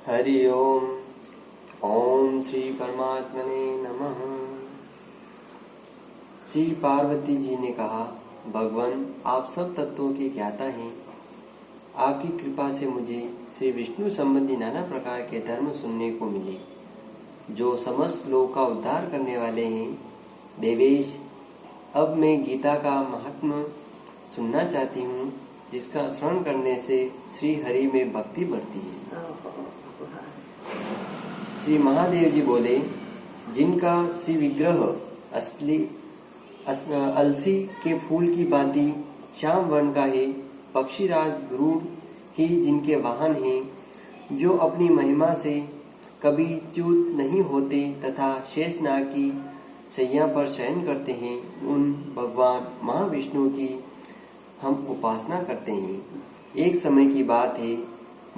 हरि ओम। ओम श्री परमात्मने नमः। श्री पार्वती जी ने कहा, भगवान आप सब तत्वों के ज्ञाता हैं। आपकी कृपा से मुझे श्री विष्णु संबंधी नाना प्रकार के धर्म सुनने को मिले, जो समस्त लोक का उद्धार करने वाले हैं। देवेश, अब मैं गीता का महात्म्य सुनना चाहती हूँ, जिसका श्रवण करने से श्री हरि में भक्ति बढ़ती है। श्री महादेव जी बोले, जिनका श्री विग्रह अलसी के फूल की भांति श्याम वर्ण का है, पक्षीराज गरुड़ ही जिनके वाहन हैं, जो अपनी महिमा से कभी च्युत नहीं होते तथा शेषनाग की शैया पर शयन करते हैं, उन भगवान महाविष्णु की हम उपासना करते हैं। एक समय की बात है,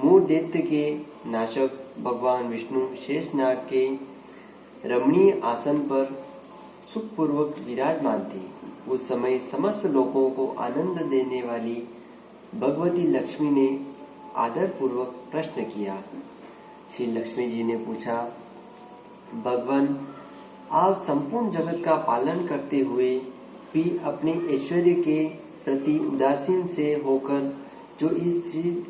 मूढ़ दैत्य के नाशक भगवान विष्णु शेषनाग के रमणीय आसन पर सुखपूर्वक विराजमान थे। उस समय समस्त लोगों को आनंद देने वाली भगवती लक्ष्मी ने आदर पूर्वक प्रश्न किया। श्री लक्ष्मी जी ने पूछा, भगवान आप संपूर्ण जगत का पालन करते हुए भी अपने ऐश्वर्य के प्रति उदासीन से होकर जो इस क्षीर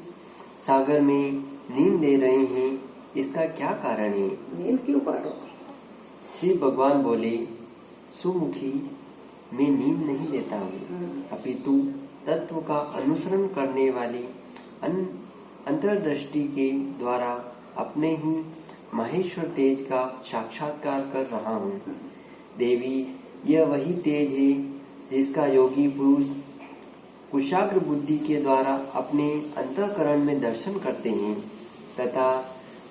सागर में नींद ले रहे हैं, इसका क्या कारण है? नींद क्यों काटो? श्री भगवान बोले, सुमुखी, मैं नींद नहीं लेता हूँ, अपितु तत्व का अनुसरण करने वाली अंतर्दृष्टि के द्वारा अपने ही महेश्वर तेज का साक्षात्कार कर रहा हूँ। देवी, यह वही तेज है जिसका योगी पुरुष कुशाग्र बुद्धि के द्वारा अपने अंतःकरण में दर्शन करते हैं तथा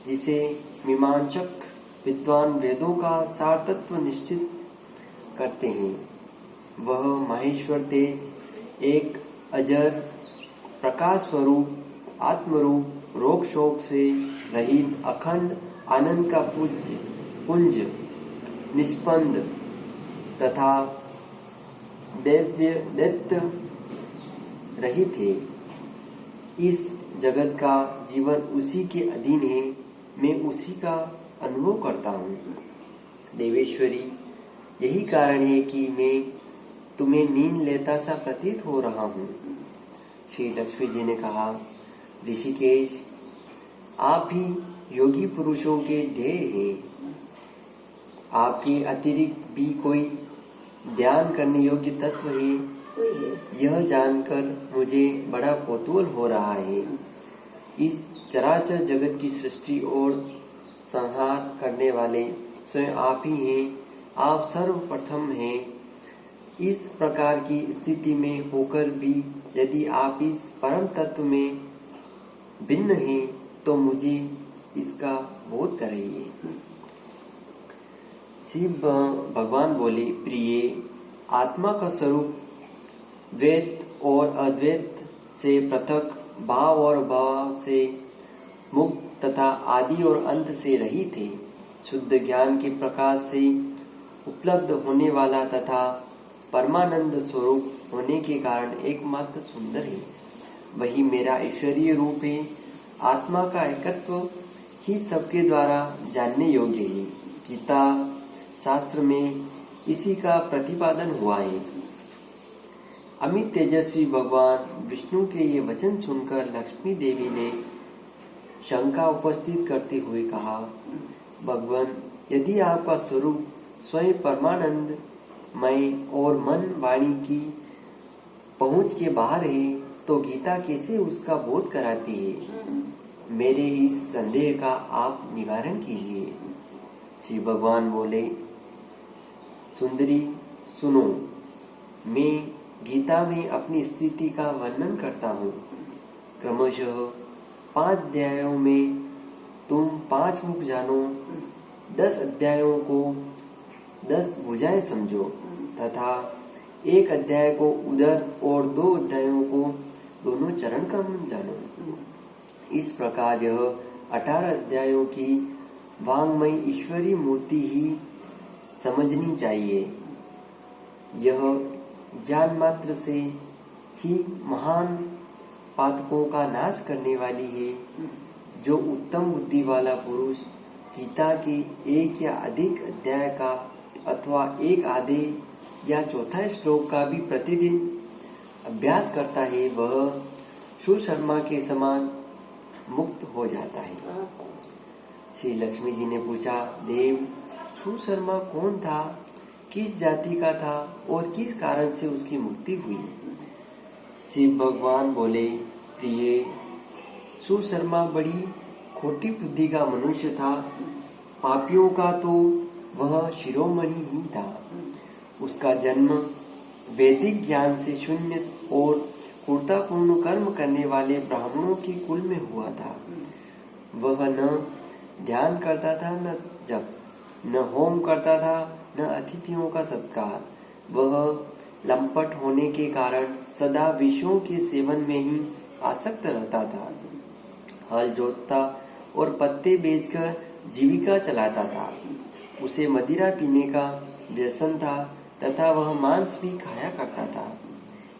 जिसे मीमांसक विद्वान वेदों का सार तत्व निश्चित करते हैं। वह महेश्वर तेज एक अजर प्रकाश स्वरूप आत्मरूप, रोग शोक से रहित अखंड आनंद का पुंज निष्पन्द तथा दैत्य रहित है। इस जगत का जीवन उसी के अधीन है, मैं उसी का अनुभव करता हूँ। देवेश्वरी, यही कारण है कि मैं तुम्हें नींद लेता सा प्रतीत हो रहा हूँ। श्री लक्ष्मी जी ने कहा, ऋषिकेश, आप ही योगी पुरुषों के ध्येय हैं। आपके अतिरिक्त भी कोई ध्यान करने योग्य तत्व है, यह जानकर मुझे बड़ा कौतूहल हो रहा है। इस चराचर जगत की सृष्टि और संहार करने वाले स्वयं आप ही हैं। आप सर्वप्रथम हैं। इस प्रकार की स्थिति में होकर भी यदि आप इस परम तत्व में भिन्न हैं, तो मुझे इसका बोध कराइए। शिव भगवान बोले, प्रिय, आत्मा का स्वरूप द्वैत और अद्वैत से पृथक, भाव और भाव से मुक्त तथा आदि और अंत से रहित है। शुद्ध ज्ञान के प्रकाश से उपलब्ध होने वाला तथा परमानंद स्वरूप होने के कारण एकमात्र सुंदर है। वही मेरा ईश्वरीय रूप है। आत्मा का एकत्व ही सबके द्वारा जानने योग्य है। गीता शास्त्र में इसी का प्रतिपादन हुआ है। अमित तेजस्वी भगवान विष्णु के ये वचन सुनकर लक्ष्मी देवी ने शंका उपस्थित करते हुए कहा, भगवान, यदि आपका स्वरूप स्वयं परमानंदमय और मन वाणी की पहुंच के बाहर है, तो गीता कैसे उसका बोध कराती है? मेरे इस संदेह का आप निवारण कीजिए। श्री भगवान बोले, सुंदरी सुनो, मैं गीता में अपनी स्थिति का वर्णन करता हूँ। क्रमशः 5 अध्यायों में तुम 5 मुख जानो, 10 अध्यायों को 10 भुजाएं समझो तथा 1 अध्याय को उदर और 2 अध्यायों को दोनों चरण का जानो। इस प्रकार यह 18 अध्यायों की वांग्मय ईश्वरी मूर्ति ही समझनी चाहिए। यह ज्ञान मात्र से ही महान पातकों का नाश करने वाली है। जो उत्तम बुद्धि वाला पुरुष गीता के एक या अधिक अध्याय का अथवा एक आधे या चौथा श्लोक का भी प्रतिदिन अभ्यास करता है, वह सुशर्मा के समान मुक्त हो जाता है। श्री लक्ष्मी जी ने पूछा, देव, सुशर्मा कौन था, किस जाति का था और किस कारण से उसकी मुक्ति हुई? शिव भगवान बोले, प्रिय, सुशर्मा बड़ी खोटी बुद्धि का मनुष्य था। पापियों का तो वह शिरोमणि ही था। उसका जन्म वैदिक ज्ञान से शून्य और क्रूरतापूर्ण कर्म करने वाले ब्राह्मणों की कुल में हुआ था। वह न ध्यान करता था, न जप, न होम करता था, न अतिथियों का सत्कार। वह लंपट होने के कारण सदा विषयों के सेवन में ही आसक्त रहता था। हल जोतता और पत्ते बेचकर जीविका चलाता था। उसे मदिरा पीने का व्यसन था तथा वह मांस भी खाया करता था।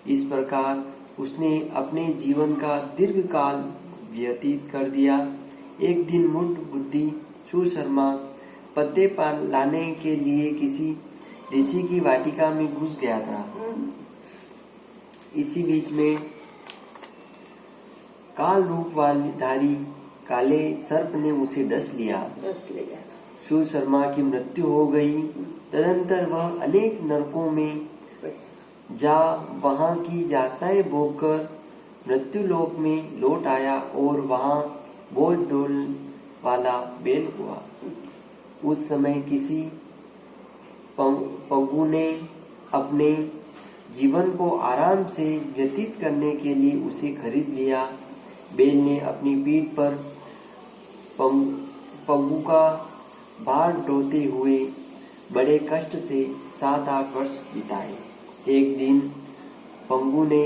इस प्रकार उसने अपने जीवन का दीर्घ काल व्यतीत कर दिया। एक दिन मूढ़ बुद्धि सुशर्मा पत्ते लाने के लिए किसी ऋषि की वाटिका में घुस गया था। इसी बीच में काल रूप वालीधारी काले सर्प ने उसे डस लिया। सुशर्मा की मृत्यु हो गई। तदंतर वह अनेक नरकों में जा वहां की यातनाएं भोगकर मृत्यु लोक में लौट आया और वहां बोझ डोल वाला बैल हुआ। उस समय किसी पगु ने अपने जीवन को आराम से व्यतीत करने के लिए उसे खरीद लिया। बैल ने अपनी पीठ पर पगु का भार ढोते हुए बड़े कष्ट से 7-8 वर्ष बिताए। एक दिन पंगु ने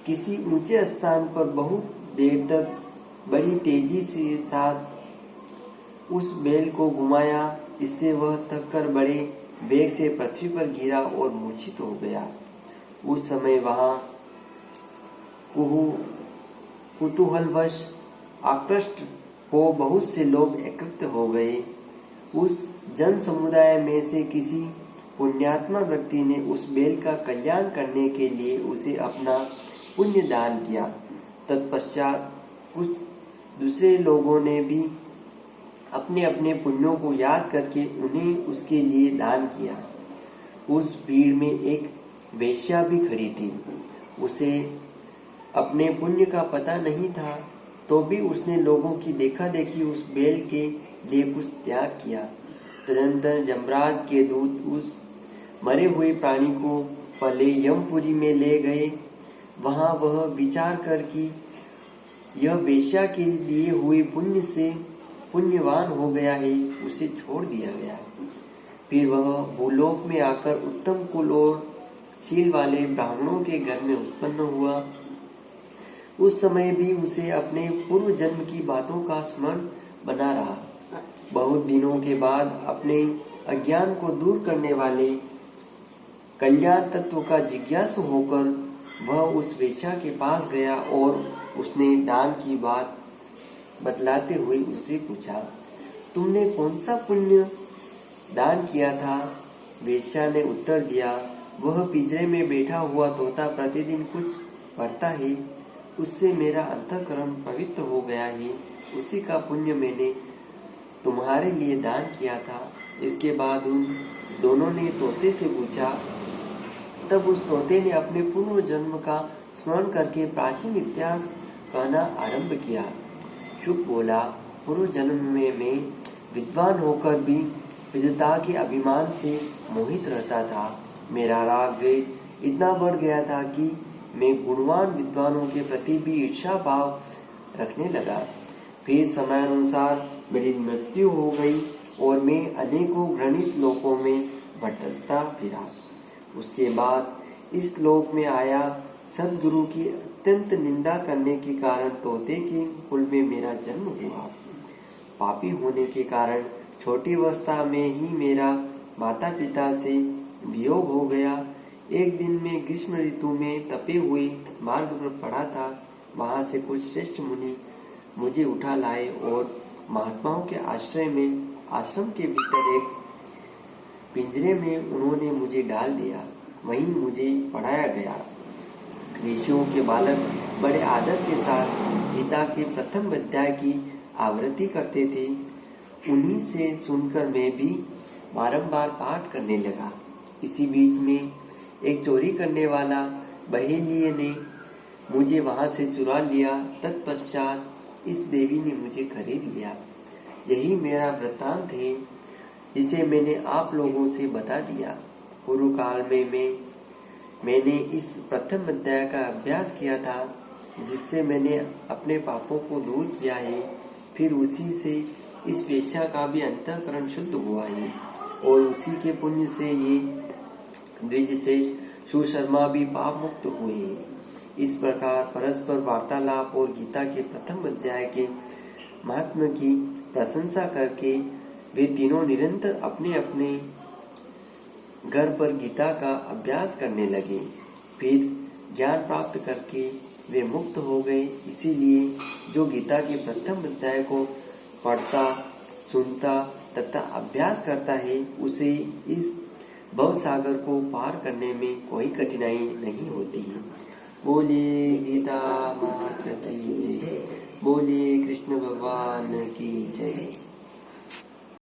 किसी ऊंचे स्थान पर बहुत देर तक बड़ी तेजी से साथ उस बैल को घुमाया। इससे वह थककर बड़े वेग से पृथ्वी पर गिरा और मूर्छित हो गया। उस समय वहां कुतूहलवश आकृष्ट हो बहुत से लोग एकत्र हो गए। उस जन समुदाय में से किसी पुण्यात्मा व्यक्ति ने उस बैल का कल्याण करने के लिए उसे अपना पुण्य दान किया। तत्पश्चात कुछ दूसरे लोगों ने भी अपने अपने पुण्यों को याद करके उन्हें उसके लिए दान किया। उस भीड़ में एक वेश्या भी खड़ी थी। उसे अपने पुण्य का पता नहीं था, तो भी उसने लोगों की देखा देखी उस बैल के लिए कुछ त्याग किया। तदंतर यमराज के दूत उस मरे हुए प्राणी को पहले यमपुरी में ले गए। वहां वह विचार कर कि यह वेश्या के लिए हुए पुण्य से पुण्यवान हो गया है, उसे छोड़ दिया गया। फिर वह भूलोक में आकर उत्तम कुल और शील वाले ब्राह्मणों के घर में उत्पन्न हुआ। उस समय भी उसे अपने पूर्व जन्म की बातों का स्मरण बना रहा। बहुत दिनों के बाद अपने अज्ञान को दूर करने वाले कल्याण तत्व का जिज्ञासु होकर वह उस वेश्या के पास गया और उसने दान की बात बतलाते हुए उससे पूछा, तुमने कौन सा पुण्य दान किया था? वेश्या ने उत्तर दिया, वह पिंजरे में बैठा हुआ तोता प्रतिदिन कुछ पढ़ता है, उससे मेरा अंतःकरण पवित्र हो गया है। उसी का पुण्य मैंने तुम्हारे लिए दान किया था। इसके बाद उन दोनों ने तोते से पूछा। तब उस तोते ने अपने पूर्व जन्म का स्मरण करके प्राचीन इतिहास कहना आरंभ किया। शुक बोला, पूर्व जन्म में मैं विद्वान होकर भी विद्वता के अभिमान से मोहित रहता था। मेरा राग द्वेष इतना बढ़ गया था कि मैं गुणवान विद्वानों के प्रति भी ईर्ष्या भाव रखने लगा। फिर समयानुसार मेरी मृत्यु हो गई और मैं अनेकों घृणित लोकों में भटकता फिरा। उसके बाद इस लोक में आया। सदगुरु की अत्यंत निंदा करने के कारण तोते के कुल में मेरा जन्म हुआ। पापी होने के कारण छोटी अवस्था में ही मेरा माता पिता से वियोग हो गया। एक दिन में ग्रीष्म ऋतु में तपे हुए मार्ग पर पड़ा था। वहां से कुछ श्रेष्ठ मुनि मुझे उठा लाए और महात्माओं के आश्रय में आश्रम के भीतर एक पिंजरे में उन्होंने मुझे डाल दिया। वहीं मुझे पढ़ाया गया। ऋषियों के बालक बड़े आदर के साथ गीता के प्रथम अध्याय की आवृत्ति करते थे। उन्हीं से सुनकर मैं भी बारंबार पाठ करने लगा। इसी बीच में एक चोरी करने वाला बहेलिये ने मुझे वहां से चुरा लिया। तत्पश्चात इस देवी ने मुझे खरीद लिया। यही मेरा वृत्तांत है जिसे मैंने आप लोगों से बता दिया। पूर्व काल में मैंने इस प्रथम अध्याय का अभ्यास किया था, जिससे मैंने अपने पापों को दूर किया है। फिर उसी से इस वेश्या का भी अंतःकरण शुद्ध हुआ है और उसी के पुण्य से ये द्विजश्रेष्ठ सुशर्मा भी पाप मुक्त हुए हैं। इस प्रकार परस्पर वार्तालाप और गीता के प्रथम अध्याय के महात्मा की प्रशंसा करके वे तीनों निरंतर अपने अपने घर पर गीता का अभ्यास करने लगे। फिर ज्ञान प्राप्त करके वे मुक्त हो गए। इसीलिए जो गीता के प्रथम अध्याय को पढ़ता, सुनता तथा अभ्यास करता है, उसे इस भवसागर को पार करने में कोई कठिनाई नहीं होती। बोलिए गीता माता की जय। बोलिए कृष्ण भगवान की जय।